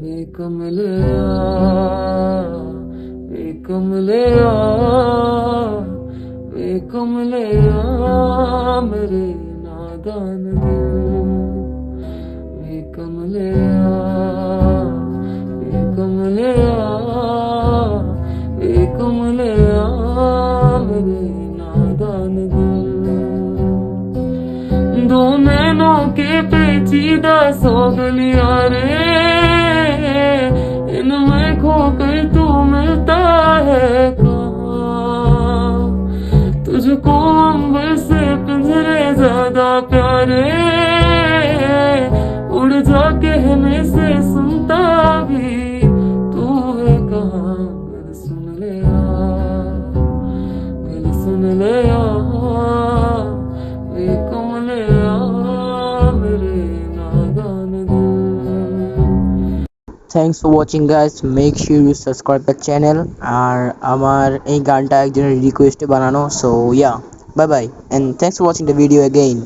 वे कमलिया, वे कमलिया, वे कमलिया मेरे नादान दिल। वे कमलिया, वे कमलिया, वे कमलिया मेरे नादान दिल। दो नैनों के पेचीदा सौगलिया रे, इनमें खो कर तू मिलता है कहाँ। तुझको अंबर से पिंजरे ज्यादा प्यारे, उड़ जा कहने से सुनता भी तू है कहाँ। गल सुन ले यार, गल सुन ले यार, वे कमलिया मेरे नादान दिल। Thanks for watching guys, make sure you subscribe the channel আর আমার এই গানটা একজনের রিকোয়েস্টে বানানো, so yeah, bye bye and thanks for watching the video again.